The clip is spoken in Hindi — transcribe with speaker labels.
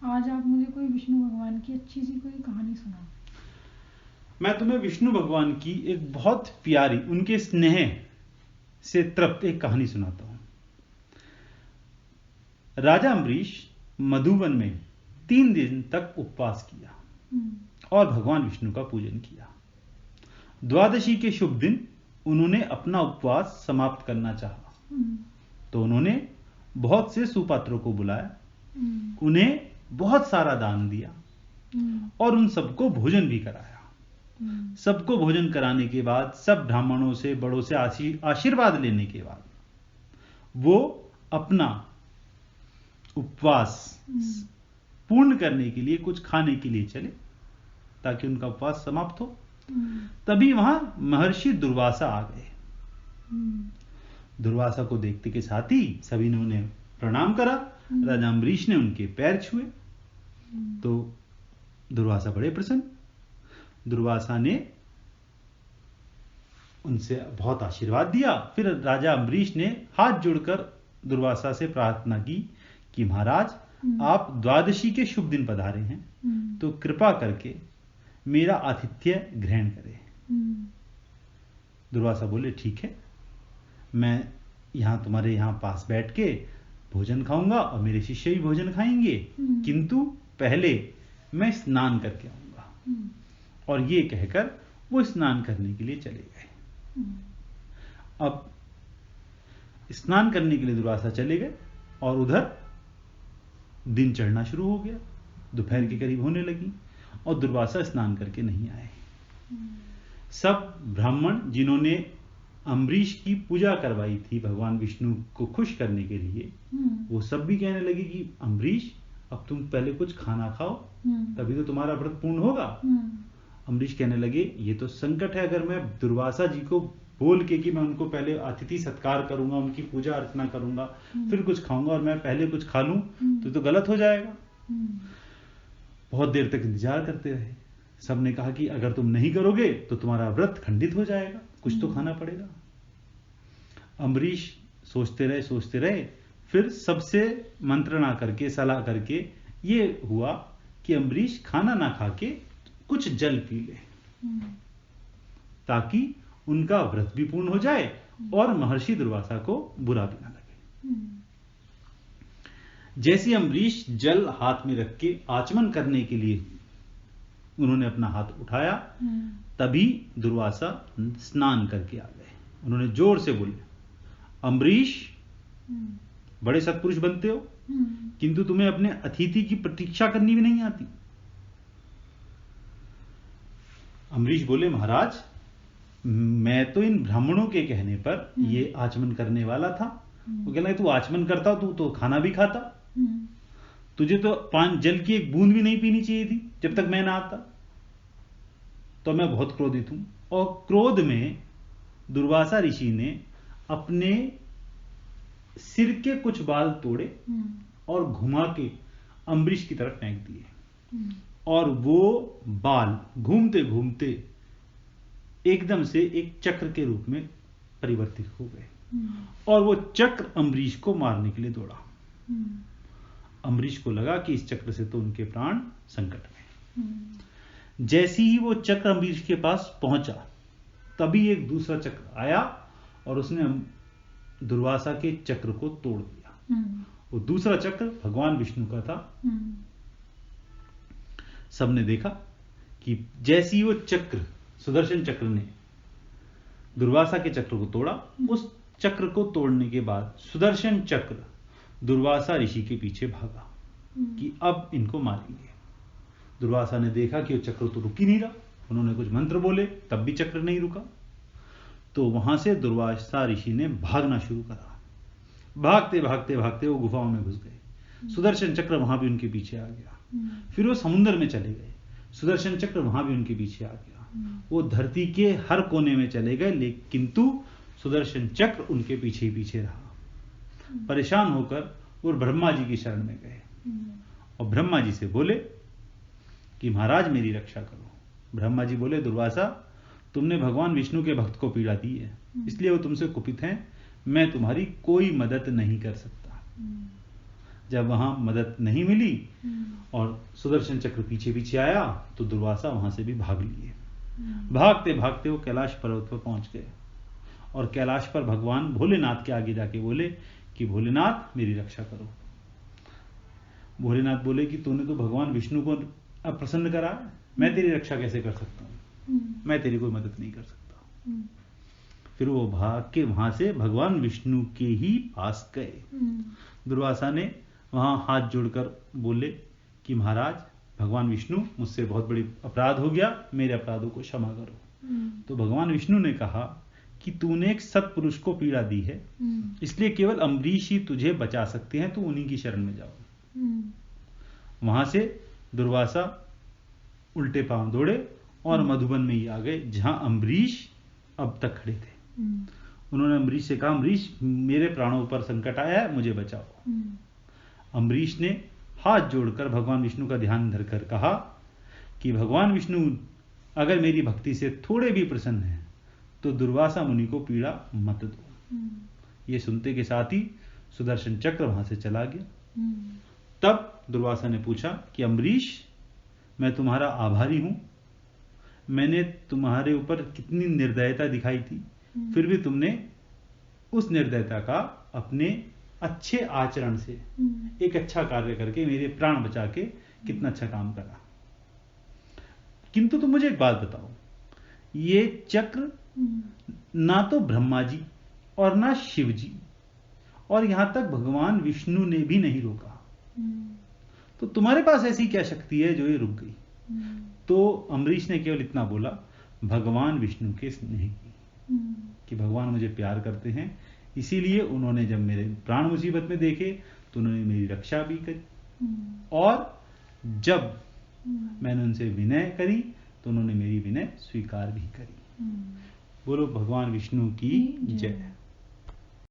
Speaker 1: आज आप मुझे कोई विष्णु भगवान की अच्छी सी कोई कहानी सुनाओ।
Speaker 2: मैं तुम्हें विष्णु भगवान की एक बहुत प्यारी, उनके स्नेह से तृप्त एक कहानी सुनाता हूं। राजा अम्बरीश मधुवन में 3 दिन तक उपवास किया और भगवान विष्णु का पूजन किया। द्वादशी के शुभ दिन उन्होंने अपना उपवास समाप्त करना चाहा, तो उन्होंने बहुत से सुपात्रों को बुलाया, उन्हें बहुत सारा दान दिया और उन सबको भोजन भी कराया। सबको भोजन कराने के बाद, सब ब्राह्मणों से, बड़ों से आशीर्वाद लेने के बाद वो अपना उपवास पूर्ण करने के लिए कुछ खाने के लिए चले ताकि उनका उपवास समाप्त हो। तभी वहां महर्षि दुर्वासा आ गए। दुर्वासा को देखते के साथ ही सभी ने उन्हें प्रणाम करा। राजा अम्बरीश ने उनके पैर छुए तो दुर्वासा बड़े प्रसन्न। दुर्वासा ने उनसे बहुत आशीर्वाद दिया। फिर राजा अम्बरीश ने हाथ जोड़कर दुर्वासा से प्रार्थना की कि महाराज, आप द्वादशी के शुभ दिन पधारे हैं, तो कृपा करके मेरा आतिथ्य ग्रहण करें। दुर्वासा बोले, ठीक है, मैं तुम्हारे यहां पास बैठ के भोजन खाऊंगा और मेरे शिष्य भी भोजन खाएंगे, किंतु पहले मैं स्नान करके आऊंगा। और ये कहकर वो स्नान करने के लिए चले गए। अब स्नान करने के लिए दुर्वासा चले गए और उधर दिन चढ़ना शुरू हो गया। दोपहर के करीब होने लगी और दुर्वासा स्नान करके नहीं आए। सब ब्राह्मण जिन्होंने अम्बरीश की पूजा करवाई थी भगवान विष्णु को खुश करने के लिए, वो सब भी कहने लगे कि अम्बरीश, अब तुम पहले कुछ खाना खाओ, तभी तो तुम्हारा व्रत पूर्ण होगा। अम्बरीश कहने लगे, ये तो संकट है, अगर मैं दुर्वासा जी को बोल के कि मैं उनको पहले अतिथि सत्कार करूंगा, उनकी पूजा अर्चना करूंगा, फिर कुछ खाऊंगा, और मैं पहले कुछ खा लूं तो गलत हो जाएगा। बहुत देर तक इंतजार करते रहे। सबने कहा कि अगर तुम नहीं करोगे तो तुम्हारा व्रत खंडित हो जाएगा, कुछ तो खाना पड़ेगा। अम्बरीश सोचते रहे। फिर सबसे मंत्रणा करके, सलाह करके ये हुआ कि अम्बरीश खाना ना खा के कुछ जल पी ले, ताकि उनका व्रत भी पूर्ण हो जाए और महर्षि दुर्वासा को बुरा भी ना लगे। जैसे अम्बरीश जल हाथ में रख के आचमन करने के लिए उन्होंने अपना हाथ उठाया, तभी दुर्वासा स्नान करके आ गए। उन्होंने जोर से बोले, अम्बरीश, बड़े सत्पुरुष बनते हो, किंतु तुम्हें अपने अतिथि की प्रतीक्षा करनी भी नहीं आती। अम्बरीश बोले, महाराज, मैं तो इन ब्राह्मणों के कहने पर ये आचमन करने वाला था। वो कहना, तू आचमन करता, तू तो खाना भी खाता, तुझे तो जल की एक बूंद भी नहीं पीनी चाहिए थी जब तक मैं ना आता। तो मैं बहुत क्रोधित हूं। और क्रोध में दुर्वासा ऋषि ने अपने सिर के कुछ बाल तोड़े और घुमा के अम्बरीश की तरफ फेंक दिए, और वो बाल घूमते घूमते एकदम से एक चक्र के रूप में परिवर्तित हो गए, और वो चक्र अम्बरीश को मारने के लिए दौड़ा। अम्बरीश को लगा कि इस चक्र से तो उनके प्राण संकट में। जैसे ही वो चक्र अम्बरीश के पास पहुंचा, तभी एक दूसरा चक्र आया और उसने दुर्वासा के चक्र को तोड़ दिया। वो दूसरा चक्र भगवान विष्णु का था। सबने देखा कि जैसे ही वो चक्र, सुदर्शन चक्र ने दुर्वासा के चक्र को तोड़ा, उस चक्र को तोड़ने के बाद सुदर्शन चक्र दुर्वासा ऋषि के पीछे भागा कि अब इनको मारेंगे। दुर्वासा ने देखा कि वो चक्र तो रुक ही नहीं रहा। उन्होंने कुछ मंत्र बोले, तब भी चक्र नहीं रुका। तो वहां से दुर्वासा ऋषि ने भागना शुरू करा। भागते भागते भागते वो गुफाओं में घुस गए। सुदर्शन चक्र वहां भी उनके पीछे आ गया। फिर वो समुद्र में चले गए। सुदर्शन चक्र वहां भी उनके पीछे आ गया। वो धरती के हर कोने में चले गए, किंतु सुदर्शन चक्र उनके पीछे ही पीछे रहा। परेशान होकर वो ब्रह्मा जी की शरण में गए और ब्रह्मा जी से बोले कि महाराज, मेरी रक्षा करो। ब्रह्मा जी बोले, दुर्वासा, तुमने भगवान विष्णु के भक्त को पीड़ा दी है, इसलिए वो तुमसे कुपित हैं। मैं तुम्हारी कोई मदद नहीं कर सकता। जब वहां मदद नहीं मिली और सुदर्शन चक्र पीछे पीछे आया तो दुर्वासा वहां से भी भाग लिए। भागते भागते वो कैलाश पर्वत पर पहुंच गए और कैलाश पर भगवान भोलेनाथ के आगे जाके बोले कि भोलेनाथ मेरी रक्षा करो। भोलेनाथ बोले कि तूने तो भगवान विष्णु को अप्रसन्न करा, मैं तेरी रक्षा कैसे कर सकता हूं, मैं तेरी कोई मदद नहीं कर सकता। फिर वो भाग के वहां से भगवान विष्णु के ही पास गए। दुर्वासा ने वहां हाथ जोड़कर बोले कि महाराज भगवान विष्णु मुझसे बहुत बड़ी अपराध हो गया, मेरे अपराधों को क्षमा करो। तो भगवान विष्णु ने कहा कि तूने एक सत्पुरुष को पीड़ा दी है, इसलिए केवल अम्बरीश ही तुझे बचा सकते हैं, तो उन्हीं की शरण में जाओ। वहां से दुर्वासा उल्टे पांव दौड़े और मधुबन में ही आ गए जहां अम्बरीश अब तक खड़े थे। उन्होंने अम्बरीश से कहा, अम्बरीश मेरे प्राणों पर संकट आया है, मुझे बचाओ। अम्बरीश ने हाथ जोड़कर भगवान विष्णु का ध्यान धरकर कहा कि भगवान विष्णु अगर मेरी भक्ति से थोड़े भी प्रसन्न है तो दुर्वासा मुनि को पीड़ा मत दो। ये सुनते के साथ ही सुदर्शन चक्र वहां से चला गया। तब दुर्वासा ने पूछा कि अम्बरीश मैं तुम्हारा आभारी हूं, मैंने तुम्हारे ऊपर कितनी निर्दयता दिखाई थी, फिर भी तुमने उस निर्दयता का अपने अच्छे आचरण से एक अच्छा कार्य करके मेरे प्राण बचा के कितना अच्छा काम करा। किंतु तुम मुझे एक बात बताओ, ये चक्र ना तो ब्रह्मा जी और ना शिव जी और यहां तक भगवान विष्णु ने भी नहीं रोका, तो तुम्हारे पास ऐसी क्या शक्ति है जो ये रुक गई? तो अम्बरीश ने केवल इतना बोला, भगवान विष्णु के स्नेह की, कि भगवान मुझे प्यार करते हैं, इसीलिए उन्होंने जब मेरे प्राण मुसीबत में देखे तो उन्होंने मेरी रक्षा भी करी, और जब मैंने उनसे विनय करी तो उन्होंने मेरी विनय स्वीकार भी करी। बोलो भगवान विष्णु की जय।